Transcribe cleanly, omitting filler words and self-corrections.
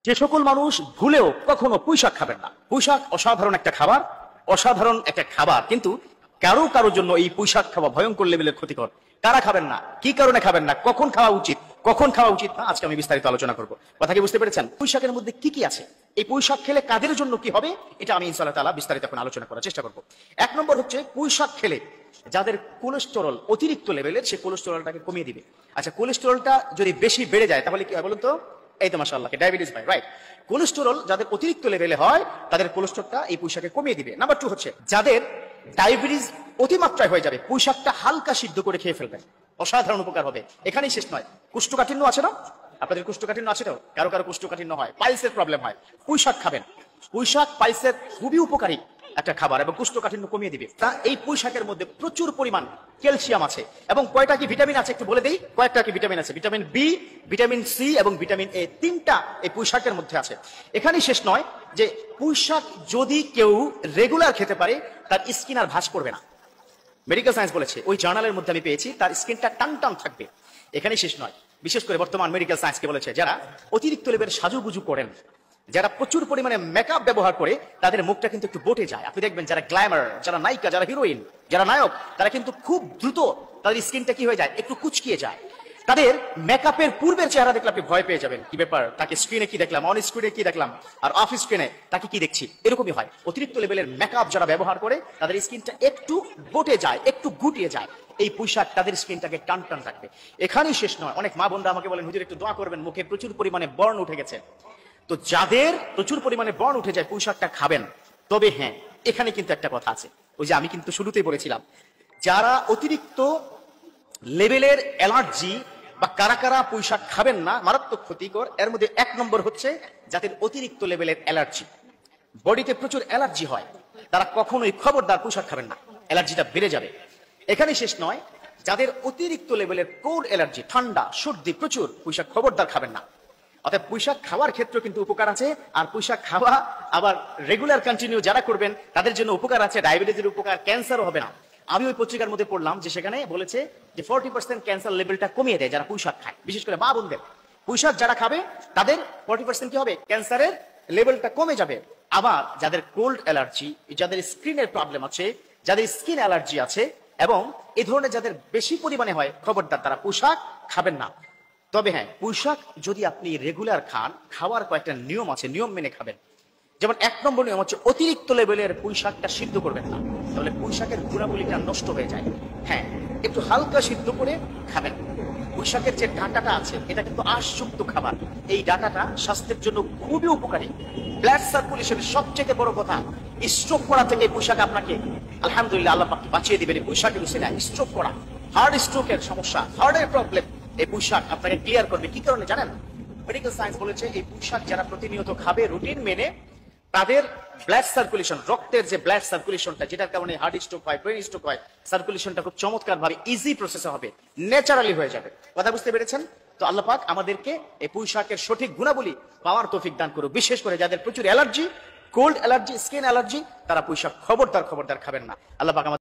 যে সকল মানুষ ভুলেও কখনো পুঁইশাক খাবেন না। পুঁইশাক অসাধারণ একটা খাবার, কিন্তু কারো কারোর জন্য এই পুঁইশাক খাওয়া ভয়ঙ্কর লেভেলের ক্ষতিকর। কারা খাবেন না, কি কারণে খাবেন না, কখন খাওয়া উচিত না, আজকে আমি বিস্তারিত আলোচনা করব। কথা কি বুঝতে পেরেছেন? পুঁইশাকের মধ্যে কি কি আছে, এই পুঁইশাক খেলে কাদের জন্য কি হবে, এটা আমি ইনশাআল্লাহ তাআলা বিস্তারিত এখন আলোচনা করার চেষ্টা করব। এক নম্বর হচ্ছে, পুঁইশাক খেলে যাদের কোলেস্টেরল অতিরিক্ত লেভেলের, সে কোলেস্টেরলটাকে কমিয়ে দিবে। আচ্ছা, কোলেস্টেরলটা যদি বেশি বেড়ে যায় তাহলে কি হয় বলুন তো? এই তো মাশাআল্লাহ, ডায়াবেটিস ভাই, রাইট। কোলেস্টেরল যাদের অতিরিক্ত লেভেলে হয় তাদের কোলেস্টেরলটা এই পুঁইশাকে কমিয়ে দিবে। নাম্বার 2 হচ্ছে, যাদের ডায়াবেটিস অতিমাত্রায় হয়ে যাবে, পুঁইশাকটা হালকা সিদ্ধ করে খেয়ে ফেলবেন, অসাধারণ উপকার হবে। এখানেই শেষ নয়, কুষ্ঠকাঠিন্য আছে না আপনাদের? কুষ্ঠকাঠিন্য আছে তো? কারো কারো কুষ্ঠকাঠিন্য হয়, পাইলসের প্রবলেম হয়, পুঁইশাক খাবেন। পুঁইশাক পাইলসের খুবই উপকারী একটা খাবার এবং কুষ্ঠকাঠিন্য কমিয়ে দিবে। তা এই পুঁইশাকের মধ্যে প্রচুর পরিমাণ ক্যালসিয়াম আছে এবং কয়টা কি ভিটামিন আছে একটু বলে দেই। কয়েকটা কি ভিটামিন আছে? ভিটামিন বি, ভিটামিন সি এবং ভিটামিন এ, তিনটা এই পুঁইশাকের মধ্যে আছে। এখানেই শেষ নয়, যে পুঁইশাক যদি কেউ রেগুলার খেতে পারে তার স্কিন আর ভাঁজ পড়বে না। মেডিকেল সায়েন্স বলেছে, ওই জার্নালের মধ্যে আমি পেয়েছি, তার স্কিনটা টান টান থাকবে। এখানেই শেষ নয়, বিশেষ করে বর্তমান মেডিকেল সায়েন্সকে বলেছে, যারা অতিরিক্ত লেভেলের সাজুগুজু করেন, যারা প্রচুর পরিমাণে মেকআপ ব্যবহার করে, তাদের মুখটা কিন্তু একটু বটে যায়। আপনি দেখবেন যারা গ্ল্যামার, যারা নায়িকা, যারা হিরোইন, যারা নায়ক, তারা কিন্তু খুব দ্রুত তাদের স্কিনটা কি হয়ে যায়, একটু কুচকিয়ে যায়। তাদের মেকআপের পূর্বের চেহারা দেখলে আপনি ভয় পেয়ে যাবেন, কি ব্যাপার, তাকে স্ক্রিনে কি দেখলাম, অন স্ক্রিনে কি দেখলাম, আর অফ স্ক্রিনে তাকে কি দেখছি, এরকমই হয়। অতিরিক্ত লেভেলের মেকআপ যারা ব্যবহার করে, তাদের স্কিনটা একটু বটে যায়, একটু গুটিয়ে যায়। এই পুঁইশাক তাদের স্কিনটাকে টান টান রাখবে। এখানেই শেষ নয়, অনেক মা বোনরা আমাকে বলেন, হুজুর একটু দোয়া করবেন, মুখে প্রচুর পরিমাণে বর্ণ উঠে গেছে। তো যাদের প্রচুর পরিমাণে বর্ণ উঠে যায়, পুঁইশাকটা খাবেন। তবে হ্যাঁ, এখানে কিন্তু একটা কথা আছে, ওই যে আমি কিন্তু শুরুতেই বলেছিলাম, যারা অতিরিক্ত লেভেলের অ্যালার্জি বা কারা কারা পুঁইশাক খাবেন না, মারাত্মক ক্ষতিকর। এর মধ্যে 1 নম্বর হচ্ছে, যাদের অতিরিক্ত লেভেলের অ্যালার্জি, বডিতে প্রচুর অ্যালার্জি হয়, তারা কখনোই খবরদার পুঁইশাক খাবেন না, অ্যালার্জিটা বেড়ে যাবে। এখানে শেষ নয়, যাদের অতিরিক্ত লেভেলের কোল্ড অ্যালার্জি, ঠান্ডা সর্দি প্রচুর, পুঁইশাক খবরদার খাবেন না। অর্থাৎ পুঁইশাক খাওয়ার ক্ষেত্রে কিন্তু উপকার আছে, আর পুঁইশাক খাওয়া আবার রেগুলার কন্টিনিউ যারা করবেন তাদের জন্য উপকার আছে, ডায়াবেটিসের উপকার, ক্যান্সারও হবে না। আমি ওই পত্রিকার মধ্যে পড়লাম যে সেখানে বলেছে যে 40% ক্যান্সার লেভেলটা কমিয়ে দেয় যারা পুঁইশাক খায়, বিশেষ করে মা বোনদের। পুঁইশাক যারা খাবে তাদের 40% কি হবে, ক্যান্সারের লেভেলটা কমে যাবে। আবার যাদের কোল্ড অ্যালার্জি, যাদের স্কিনের প্রবলেম আছে, যাদের স্কিন অ্যালার্জি আছে এবং এই ধরনের যাদের বেশি পরিমাণে হয়, খবরদার তারা পুঁইশাক খাবেন না। তবে হ্যাঁ, পুঁইশাক যদি আপনি রেগুলার খান, খাওয়ার কয়েকটা নিয়ম আছে, নিয়ম মেনে খাবেন। যেমন 1 নম্বর নিয়ম হচ্ছে, অতিরিক্ত লেভেলের পুঁইশাকটা সিদ্ধ করবেন না, তাহলে পুঁইশাকের গুণাবলীটা নষ্ট হয়ে যায়। হ্যাঁ, একটু হালকা সিদ্ধ করে খাবেন। পুঁইশাকের যে ডাঁটাটা আছে, এটা কিন্তু আঁশযুক্ত খাবার। এই ডাঁটাটা স্বাস্থ্যের জন্য খুবই উপকারী। ব্লাড সার্কুলেশনের সবচেয়ে বড় কথা, স্ট্রোক করা থেকে পুঁইশাক আপনাকে আলহামদুলিল্লাহ আল্লাহ পাক বাঁচিয়ে দিবেন। পুঁইশাকের উসিলা স্ট্রোক করা, হার্ট স্ট্রোকের সমস্যা, হার্টের প্রবলেম, এই পুঁইশাক আপনাকে ক্লিয়ার করবে। কি কারণে জানেন? মেডিকেল সায়েন্স বলেছে, এই পুঁইশাক যারা প্রতিনিয়ত খাবে রুটিন মেনে, তাদের ব্লাড সার্কুলেশন, রক্তের যে ব্লাড সার্কুলেশনটা, যেটার কারণে হার্ট স্ট্রোক হয়, ব্রেন স্ট্রোক হয়, সার্কুলেশনটা খুব চমৎকার ভাবে ইজি প্রসেসে হবে, ন্যাচারালি হয়ে যাবে। কথা বুঝতে পেরেছেন তো? আল্লাহ পাক আমাদেরকে এই পুঁইশাকের সঠিক গুণাবলী পাওয়ার তৌফিক দান করুক। বিশেষ করে যাদের প্রচুর allergy, cold allergy, skin allergy, তারা পুঁইশাক খবরদার খাবেন না। আল্লাহ পাক